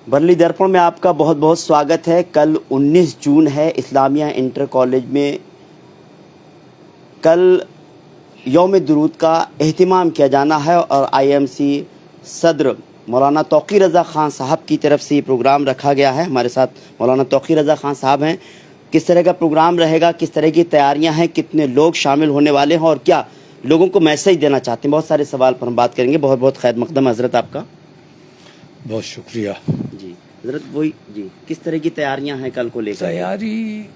बरली दर्पण में आपका बहुत बहुत स्वागत है। कल 19 जून है, इस्लामिया इंटर कॉलेज में कल यौम दुरूद का एहतिमाम किया जाना है और आईएमसी सदर मौलाना तौक़ी रज़ा ख़ान साहब की तरफ से ये प्रोग्राम रखा गया है। हमारे साथ मौलाना तौक़ी रज़ा ख़ान साहब हैं। किस तरह का प्रोग्राम रहेगा, किस तरह की तैयारियां हैं, कितने लोग शामिल होने वाले हैं और क्या लोगों को मैसेज देना चाहते हैं, बहुत सारे सवाल पर हम बात करेंगे। बहुत बहुत खैर मक़दम हज़रत आपका। बहुत शुक्रिया जी हज़रत, वही जी, किस तरह की तैयारियां हैं कल को लेकर? तैयारी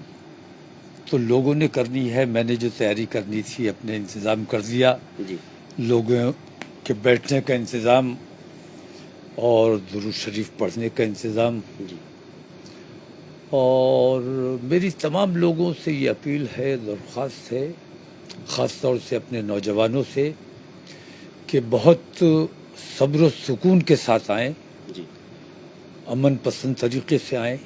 तो लोगों ने करनी है। मैंने जो तैयारी करनी थी अपने इंतज़ाम कर दिया जी। लोगों के बैठने का इंतज़ाम और दुरूद शरीफ पढ़ने का इंतज़ाम। जी। और मेरी तमाम लोगों से ये अपील है, दरख्वास्त है, ख़ास तौर से अपने नौजवानों से कि बहुत सब्र व सुकून के साथ आएँ, अमन पसंद तरीके से आएँ।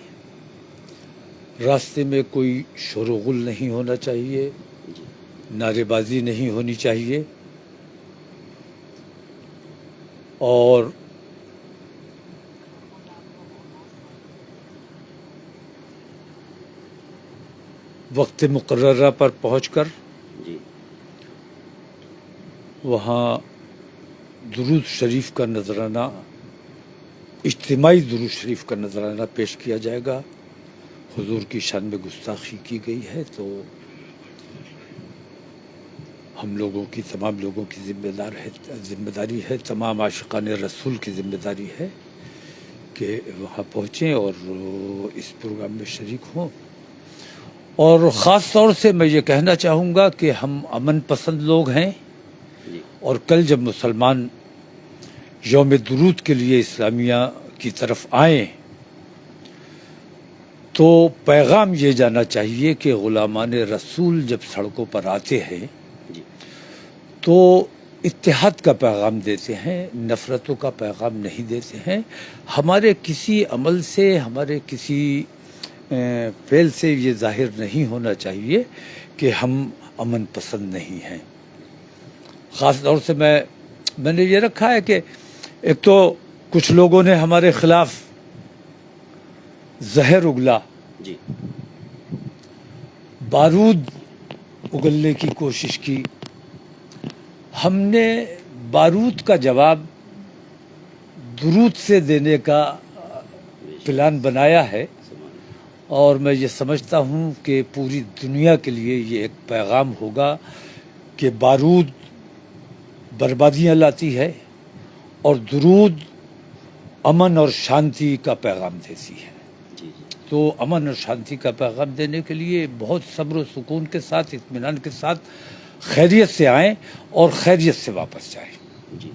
रास्ते में कोई शोरगुल नहीं होना चाहिए, नारेबाजी नहीं होनी चाहिए और वक्त मुकर्ररा पर पहुंचकर वहाँ दुरूद शरीफ का नजराना, इज्तिमाई दुरूद शरीफ का नजराना पेश किया जाएगा। हुजूर की शान में गुस्ताखी की गई है तो हम लोगों की, तमाम लोगों की जिम्मेदारी है, तमाम आशिकान रसूल की जिम्मेदारी है कि वहाँ पहुँचें और इस प्रोग्राम में शरीक हों। और ख़ास तौर से मैं ये कहना चाहूँगा कि हम अमन पसंद लोग हैं और कल जब मुसलमान यौम दुरूद के लिए इस्लामिया की तरफ आएँ तो पैगाम ये जाना चाहिए कि ग़ुलामान रसूल जब सड़कों पर आते हैं तो इत्तेहाद का पैगाम देते हैं, नफ़रतों का पैगाम नहीं देते हैं। हमारे किसी अमल से, हमारे किसी फ़ेल से ये ज़ाहिर नहीं होना चाहिए कि हम अमन पसंद नहीं हैं। ख़ास तौर से मैंने ये रखा है कि एक तो कुछ लोगों ने हमारे ख़िलाफ़ जहर उगला, बारूद उगलने की कोशिश की। हमने बारूद का जवाब दुरूद से देने का प्लान बनाया है और मैं ये समझता हूँ कि पूरी दुनिया के लिए ये एक पैगाम होगा कि बारूद बर्बादियाँ लाती है और दुरूद अमन और शांति का पैगाम देती है। तो अमन और शांति का पैगाम देने के लिए बहुत सब्र व सुकून के साथ, इत्मीनान के साथ खैरियत से आएँ और खैरियत से वापस जाएँ। जी,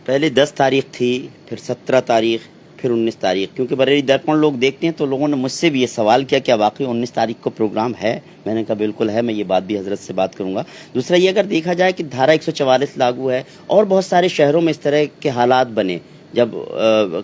पहले 10 तारीख थी, फिर 17 तारीख, फिर 19 तारीख। क्योंकि बरेली दर्पण लोग देखते हैं तो लोगों ने मुझसे भी ये सवाल किया क्या वाकई 19 तारीख को प्रोग्राम है? मैंने कहा बिल्कुल है, मैं ये बात भी हजरत से बात करूंगा। दूसरा ये, अगर देखा जाए कि धारा 144 लागू है और बहुत सारे शहरों में इस तरह के हालात बने, जब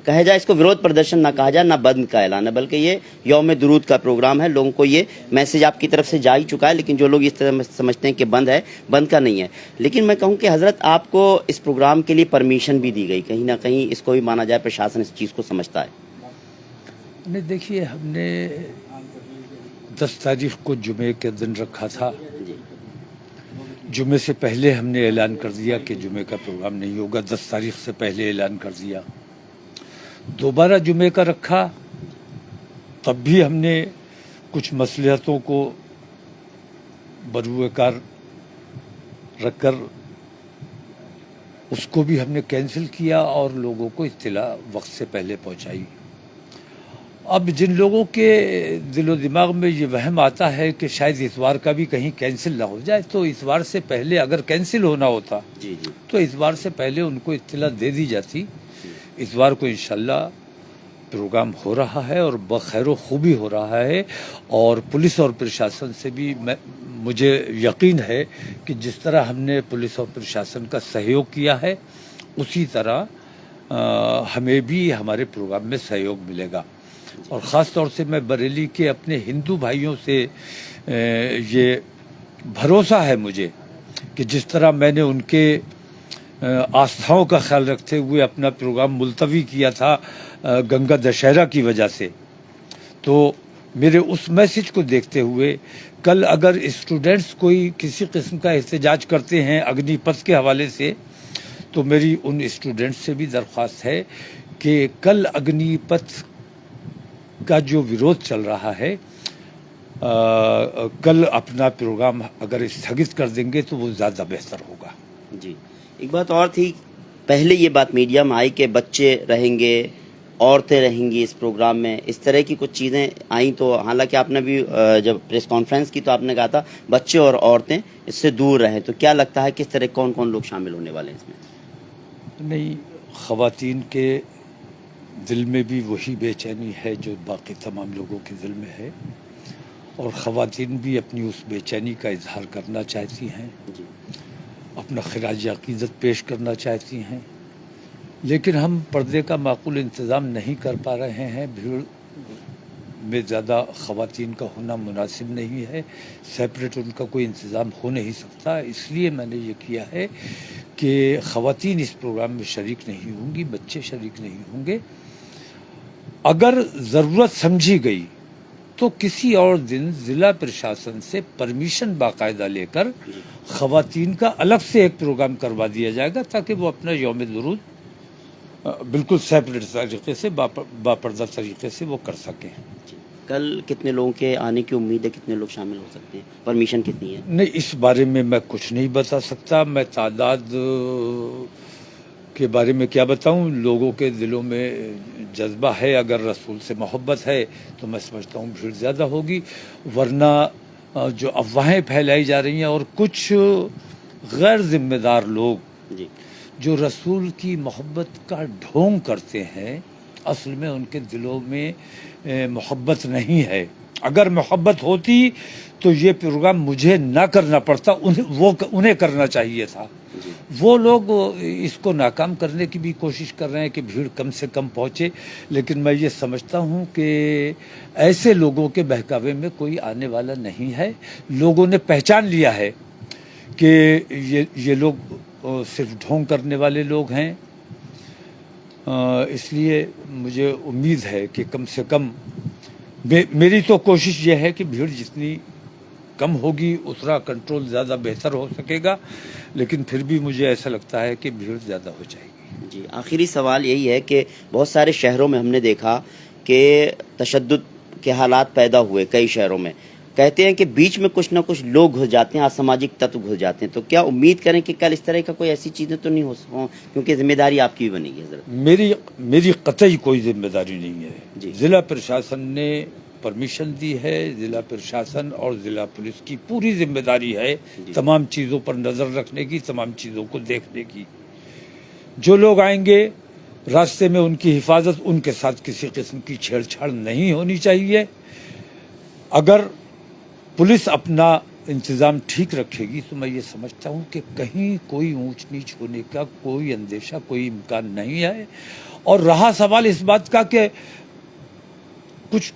कहा जाए इसको विरोध प्रदर्शन ना कहा जाए, ना बंद का ऐलान है, बल्कि ये यौम दुरूद का प्रोग्राम है। लोगों को ये मैसेज आपकी तरफ से जा ही चुका है, लेकिन जो लोग इस तरह समझते हैं कि बंद है, बंद का नहीं है। लेकिन मैं कहूँ कि हज़रत आपको इस प्रोग्राम के लिए परमिशन भी दी गई, कहीं ना कहीं इसको भी माना जाए प्रशासन इस चीज़ को समझता है। नहीं, देखिए, हमने 10 तारीख को जुमे के दिन रखा था। जुमे से पहले हमने ऐलान कर दिया कि जुमे का प्रोग्राम नहीं होगा। 10 तारीख से पहले ऐलान कर दिया। दोबारा जुमे का रखा, तब भी हमने कुछ मसलहतों को बरूएकार रखकर उसको भी हमने कैंसिल किया और लोगों को इत्तला वक्त से पहले पहुंचाई। अब जिन लोगों के दिलो दिमाग में ये वहम आता है कि शायद इतवार का भी कहीं कैंसिल ना हो जाए, तो इतवार से पहले अगर कैंसिल होना होता तो इतवार से पहले उनको इत्तला दे दी जाती। इतवार को इंशाल्लाह प्रोग्राम हो रहा है और बखैर खूबी हो रहा है और पुलिस और प्रशासन से भी मुझे यकीन है कि जिस तरह हमने पुलिस और प्रशासन का सहयोग किया है उसी तरह हमें भी हमारे प्रोग्राम में सहयोग मिलेगा। और ख़ास तौर से मैं बरेली के अपने हिंदू भाइयों से ये भरोसा है मुझे कि जिस तरह मैंने उनके आस्थाओं का ख्याल रखते हुए अपना प्रोग्राम मुलतवी किया था गंगा दशहरा की वजह से। तो मेरे उस मैसेज को देखते हुए कल अगर स्टूडेंट्स कोई किसी किस्म का एहतजाज करते हैं अग्निपथ के हवाले से, तो मेरी उन स्टूडेंट्स से भी दरख्वास्त है कि कल अग्निपथ का जो विरोध चल रहा है कल अपना प्रोग्राम अगर स्थगित कर देंगे तो वो ज़्यादा बेहतर होगा। जी, एक बात और थी, पहले ये बात मीडिया में आई कि बच्चे रहेंगे, औरतें रहेंगी इस प्रोग्राम में, इस तरह की कुछ चीज़ें आई। तो हालांकि आपने भी जब प्रेस कॉन्फ्रेंस की तो आपने कहा था बच्चे और औरतें इससे दूर रहें, तो क्या लगता है किस तरह कौन कौन लोग शामिल होने वाले हैं इसमें? नहीं, ख़वातीन के दिल में भी वही बेचैनी है जो बाकी तमाम लोगों के दिल में है, और ख़वातीन भी अपनी उस बेचैनी का इजहार करना चाहती हैं, अपना खराज अक़ीदत पेश करना चाहती हैं, लेकिन हम पर्दे का माकूल इंतज़ाम नहीं कर पा रहे हैं। भीड़ में ज़्यादा ख़वातीन का होना मुनासिब नहीं है, सेपरेट उनका कोई इंतज़ाम हो नहीं सकता। इसलिए मैंने ये किया है कि ख़वातीन इस प्रोग्राम में शरीक नहीं होंगी, बच्चे शरीक नहीं होंगे। अगर ज़रूरत समझी गई तो किसी और दिन ज़िला प्रशासन से परमिशन बाकायदा लेकर ख़वातीन का अलग से एक प्रोग्राम करवा दिया जाएगा, ताकि वो अपना यौम दुरूद बिल्कुल सेपरेट तरीके से बापर्दा तरीके से वो कर सकें। कल कितने लोगों के आने की उम्मीद है, कितने लोग शामिल हो सकते हैं, परमिशन कितनी है? नहीं, इस बारे में मैं कुछ नहीं बता सकता। मैं तादाद के बारे में क्या बताऊं, लोगों के दिलों में जज्बा है, अगर रसूल से मोहब्बत है तो मैं समझता हूं भीड़ ज़्यादा होगी, वरना जो अफवाहें फैलाई जा रही हैं और कुछ गैर जिम्मेदार लोग जी, जो रसूल की मोहब्बत का ढोंग करते हैं, असल में उनके दिलों में मोहब्बत नहीं है। अगर मोहब्बत होती तो ये प्रोग्राम मुझे ना करना पड़ता, उन्हें करना चाहिए था। वो लोग इसको नाकाम करने की भी कोशिश कर रहे हैं कि भीड़ कम से कम पहुंचे, लेकिन मैं ये समझता हूं कि ऐसे लोगों के बहकावे में कोई आने वाला नहीं है। लोगों ने पहचान लिया है कि ये लोग सिर्फ ढोंग करने वाले लोग हैं। इसलिए मुझे उम्मीद है कि कम से कम मेरी तो कोशिश ये है कि भीड़ जितनी कम होगी उतना कंट्रोल ज़्यादा बेहतर हो सकेगा, लेकिन फिर भी मुझे ऐसा लगता है कि भीड़ ज़्यादा हो जाएगी। जी, आखिरी सवाल यही है कि बहुत सारे शहरों में हमने देखा कि तशद्दुद के हालात पैदा हुए कई शहरों में, कहते हैं कि बीच में कुछ ना कुछ लोग घुस जाते हैं, असामाजिक तत्व घुस जाते हैं, तो क्या उम्मीद करें कि कल इस तरह का कोई ऐसी चीज़ें तो नहीं हो, क्योंकि जिम्मेदारी आपकी भी बनेगी हज़रत? मेरी कतई कोई जिम्मेदारी नहीं है। जी। ज़िला प्रशासन ने परमिशन दी है, ज़िला प्रशासन और ज़िला पुलिस की पूरी जिम्मेदारी है तमाम चीज़ों पर नज़र रखने की, तमाम चीज़ों को देखने की। जो लोग आएंगे रास्ते में उनकी हिफाजत, उनके साथ किसी किस्म की छेड़छाड़ नहीं होनी चाहिए। अगर पुलिस अपना इंतज़ाम ठीक रखेगी तो मैं ये समझता हूँ कि कहीं कोई ऊंच नीच होने का कोई अंदेशा, कोई इम्कान नहीं है। और रहा सवाल इस बात का कि कुछ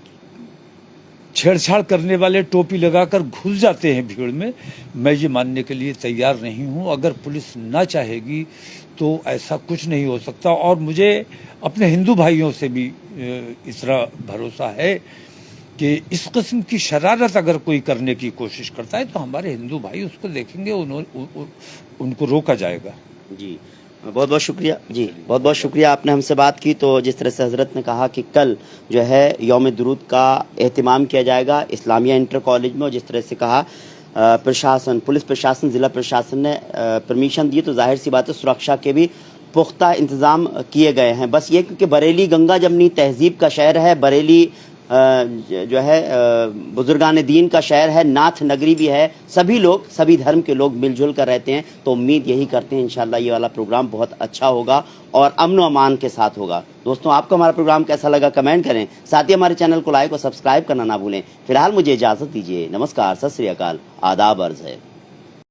छेड़छाड़ करने वाले टोपी लगाकर घुस जाते हैं भीड़ में, मैं ये मानने के लिए तैयार नहीं हूँ। अगर पुलिस ना चाहेगी तो ऐसा कुछ नहीं हो सकता। और मुझे अपने हिंदू भाइयों से भी इतना भरोसा है कि इस किस्म की शरारत अगर कोई करने की कोशिश करता है तो हमारे हिंदू भाई उसको देखेंगे, उनको रोका जाएगा। जी, बहुत बहुत शुक्रिया। जी, बहुत बहुत शुक्रिया, आपने हमसे बात की। तो जिस तरह से हज़रत ने कहा कि कल जो है यौम दुरूद का एहतिमाम किया जाएगा इस्लामिया इंटर कॉलेज में, और जिस तरह से कहा प्रशासन, पुलिस प्रशासन, ज़िला प्रशासन ने परमिशन दी, तो जाहिर सी बात है सुरक्षा के भी पुख्ता इंतज़ाम किए गए हैं। बस ये क्योंकि बरेली गंगा जमनी तहजीब का शहर है, बरेली जो है बुजुर्गान दीन का शहर है, नाथ नगरी भी है, सभी लोग, सभी धर्म के लोग मिलजुल कर रहते हैं। तो उम्मीद यही करते हैं इंशाल्लाह ये वाला प्रोग्राम बहुत अच्छा होगा और अमन व अमान के साथ होगा। दोस्तों, आपको हमारा प्रोग्राम कैसा लगा कमेंट करें, साथ ही हमारे चैनल को लाइक और सब्सक्राइब करना ना भूलें। फिलहाल मुझे इजाज़त दीजिए। नमस्कार, सत श्री अकाल, आदाब अर्ज़ है।